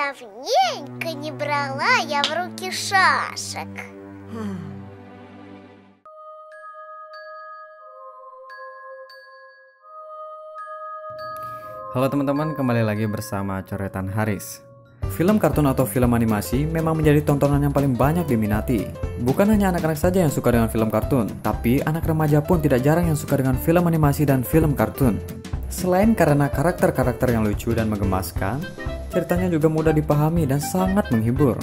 давненько не брала я в руки шашек. Halo teman-teman, kembali lagi bersama Coretan Haris. Film kartun atau film animasi memang menjadi tontonan yang paling banyak diminati. Bukan hanya anak-anak saja yang suka dengan film kartun, tapi anak remaja pun tidak jarang yang suka dengan film animasi dan film kartun. Selain karena karakter-karakter yang lucu dan menggemaskan, ceritanya juga mudah dipahami dan sangat menghibur.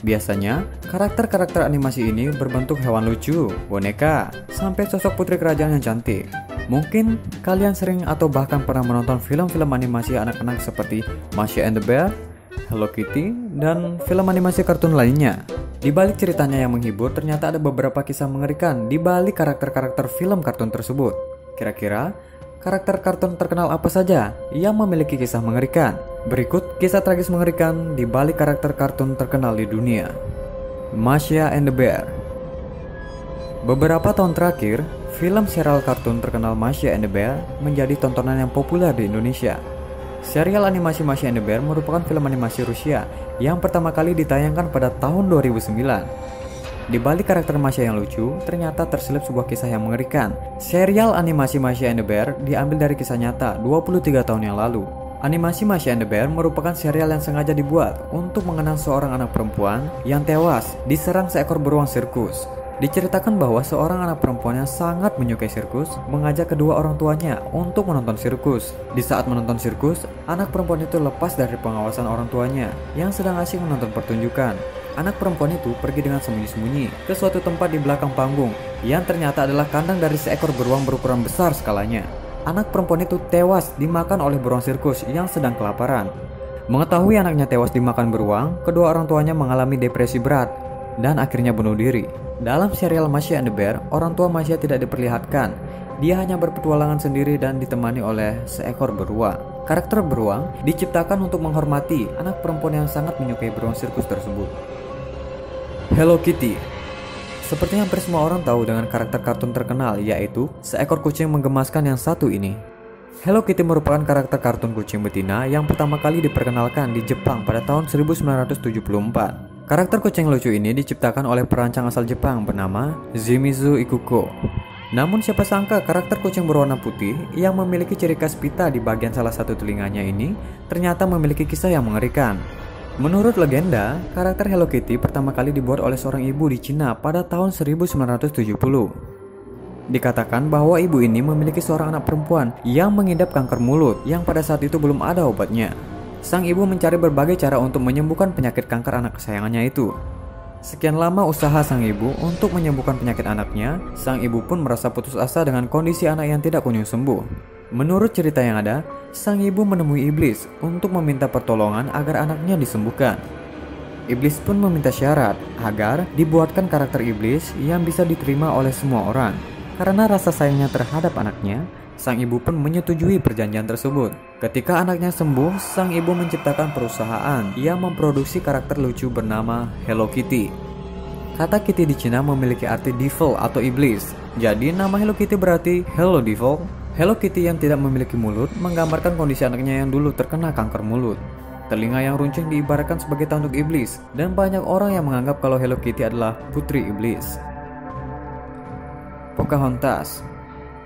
Biasanya, karakter-karakter animasi ini berbentuk hewan lucu, boneka, sampai sosok putri kerajaan yang cantik. Mungkin kalian sering atau bahkan pernah menonton film-film animasi anak-anak seperti Masha and the Bear, Hello Kitty, dan film animasi kartun lainnya. Di balik ceritanya yang menghibur, ternyata ada beberapa kisah mengerikan di balik karakter-karakter film kartun tersebut. Kira-kira, karakter kartun terkenal apa saja yang memiliki kisah mengerikan? Berikut kisah tragis mengerikan di balik karakter kartun terkenal di dunia. Masha and the Bear. Beberapa tahun terakhir, film serial kartun terkenal Masha and the Bear menjadi tontonan yang populer di Indonesia. Serial animasi Masha and the Bear merupakan film animasi Rusia yang pertama kali ditayangkan pada tahun 2009. Di balik karakter Masha yang lucu, ternyata terselip sebuah kisah yang mengerikan. Serial animasi Masha and the Bear diambil dari kisah nyata 23 tahun yang lalu. Animasi Masha and the Bear merupakan serial yang sengaja dibuat untuk mengenang seorang anak perempuan yang tewas diserang seekor beruang sirkus. Diceritakan bahwa seorang anak perempuan yang sangat menyukai sirkus mengajak kedua orang tuanya untuk menonton sirkus. Di saat menonton sirkus, anak perempuan itu lepas dari pengawasan orang tuanya yang sedang asik menonton pertunjukan. Anak perempuan itu pergi dengan sembunyi-sembunyi ke suatu tempat di belakang panggung yang ternyata adalah kandang dari seekor beruang berukuran besar skalanya. Anak perempuan itu tewas dimakan oleh beruang sirkus yang sedang kelaparan. Mengetahui anaknya tewas dimakan beruang, kedua orang tuanya mengalami depresi berat dan akhirnya bunuh diri. Dalam serial Masha and the Bear, orang tua Masha tidak diperlihatkan. Dia hanya berpetualangan sendiri dan ditemani oleh seekor beruang. Karakter beruang diciptakan untuk menghormati anak perempuan yang sangat menyukai beruang sirkus tersebut. Hello Kitty. Seperti hampir semua orang tahu dengan karakter kartun terkenal, yaitu seekor kucing menggemaskan yang satu ini. Hello Kitty merupakan karakter kartun kucing betina yang pertama kali diperkenalkan di Jepang pada tahun 1974. Karakter kucing lucu ini diciptakan oleh perancang asal Jepang bernama Shimizu Ikuko. Namun siapa sangka karakter kucing berwarna putih yang memiliki ciri khas pita di bagian salah satu telinganya ini ternyata memiliki kisah yang mengerikan. Menurut legenda, karakter Hello Kitty pertama kali dibuat oleh seorang ibu di Cina pada tahun 1970. Dikatakan bahwa ibu ini memiliki seorang anak perempuan yang mengidap kanker mulut yang pada saat itu belum ada obatnya. Sang ibu mencari berbagai cara untuk menyembuhkan penyakit kanker anak kesayangannya itu. Sekian lama usaha sang ibu untuk menyembuhkan penyakit anaknya, sang ibu pun merasa putus asa dengan kondisi anak yang tidak kunjung sembuh. Menurut cerita yang ada, sang ibu menemui iblis untuk meminta pertolongan agar anaknya disembuhkan. Iblis pun meminta syarat agar dibuatkan karakter iblis yang bisa diterima oleh semua orang. Karena rasa sayangnya terhadap anaknya, sang ibu pun menyetujui perjanjian tersebut. Ketika anaknya sembuh, sang ibu menciptakan perusahaan yang memproduksi karakter lucu bernama Hello Kitty. Kata Kitty di Cina memiliki arti devil atau iblis. Jadi nama Hello Kitty berarti Hello Devil. Hello Kitty yang tidak memiliki mulut menggambarkan kondisi anaknya yang dulu terkena kanker mulut. Telinga yang runcing diibaratkan sebagai tanduk iblis, dan banyak orang yang menganggap kalau Hello Kitty adalah putri iblis. Pocahontas.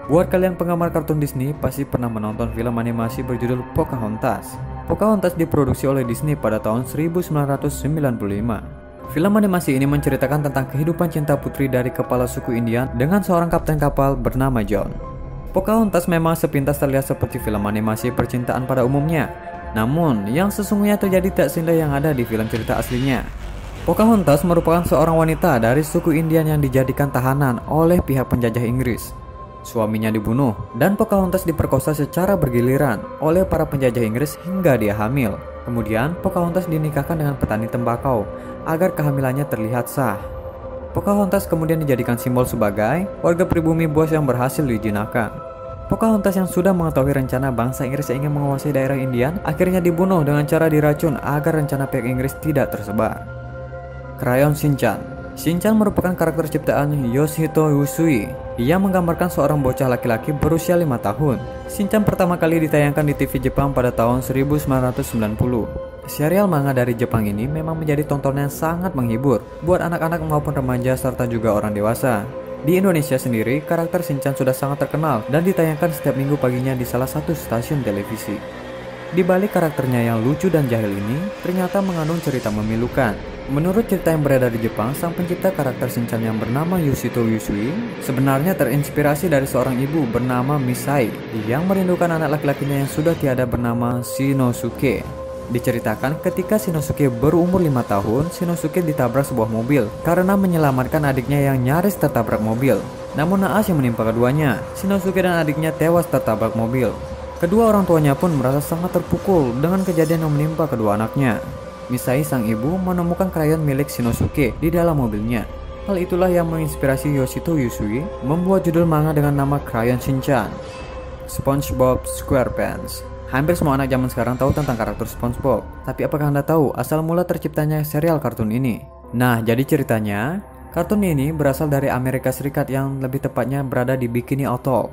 Buat kalian penggemar kartun Disney pasti pernah menonton film animasi berjudul Pocahontas. Pocahontas diproduksi oleh Disney pada tahun 1995. Film animasi ini menceritakan tentang kehidupan cinta putri dari kepala suku Indian dengan seorang kapten kapal bernama John. Pocahontas memang sepintas terlihat seperti film animasi percintaan pada umumnya. Namun, yang sesungguhnya terjadi tak seindah yang ada di film cerita aslinya. Pocahontas merupakan seorang wanita dari suku Indian yang dijadikan tahanan oleh pihak penjajah Inggris. Suaminya dibunuh dan Pocahontas diperkosa secara bergiliran oleh para penjajah Inggris hingga dia hamil. Kemudian Pocahontas dinikahkan dengan petani tembakau agar kehamilannya terlihat sah. Pocahontas kemudian dijadikan simbol sebagai warga pribumi bos yang berhasil dijinakkan. Pocahontas yang sudah mengetahui rencana bangsa Inggris yang ingin menguasai daerah Indian akhirnya dibunuh dengan cara diracun agar rencana pihak Inggris tidak tersebar. Crayon Shinchan. Shinchan merupakan karakter ciptaan Yoshito Usui yang menggambarkan seorang bocah laki-laki berusia 5 tahun. Shinchan pertama kali ditayangkan di TV Jepang pada tahun 1990. Serial manga dari Jepang ini memang menjadi tontonan yang sangat menghibur buat anak-anak maupun remaja serta juga orang dewasa. Di Indonesia sendiri, karakter Shinchan sudah sangat terkenal dan ditayangkan setiap minggu paginya di salah satu stasiun televisi. Di balik karakternya yang lucu dan jahil ini, ternyata mengandung cerita memilukan. Menurut cerita yang beredar di Jepang, sang pencipta karakter Shinchan yang bernama Yoshito Usui sebenarnya terinspirasi dari seorang ibu bernama Misai yang merindukan anak laki-lakinya yang sudah tiada bernama Shinosuke. Diceritakan ketika Shinosuke berumur 5 tahun, Shinosuke ditabrak sebuah mobil karena menyelamatkan adiknya yang nyaris tertabrak mobil. Namun naas yang menimpa keduanya, Shinosuke dan adiknya tewas tertabrak mobil. Kedua orang tuanya pun merasa sangat terpukul dengan kejadian yang menimpa kedua anaknya. Misai sang ibu menemukan krayon milik Shinosuke di dalam mobilnya. Hal itulah yang menginspirasi Yoshito Usui membuat judul manga dengan nama Crayon Shinchan. SpongeBob SquarePants. Hampir semua anak zaman sekarang tahu tentang karakter SpongeBob. Tapi apakah Anda tahu asal mula terciptanya serial kartun ini? Nah, jadi ceritanya, kartun ini berasal dari Amerika Serikat yang lebih tepatnya berada di Bikini Atoll,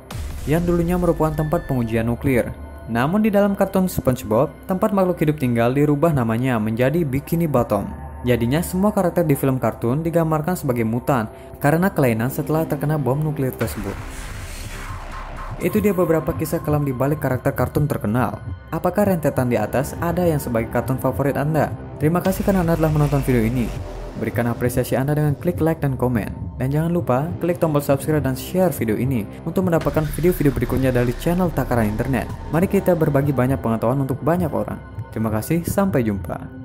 yang dulunya merupakan tempat pengujian nuklir. Namun di dalam kartun SpongeBob, tempat makhluk hidup tinggal dirubah namanya menjadi Bikini Bottom. Jadinya semua karakter di film kartun digambarkan sebagai mutan karena kelainan setelah terkena bom nuklir tersebut. Itu dia beberapa kisah kelam di balik karakter kartun terkenal. Apakah rentetan di atas ada yang sebagai kartun favorit Anda? Terima kasih karena Anda telah menonton video ini. Berikan apresiasi Anda dengan klik like dan komen. Dan jangan lupa klik tombol subscribe dan share video ini untuk mendapatkan video-video berikutnya dari channel Takara Internet. Mari kita berbagi banyak pengetahuan untuk banyak orang. Terima kasih, sampai jumpa.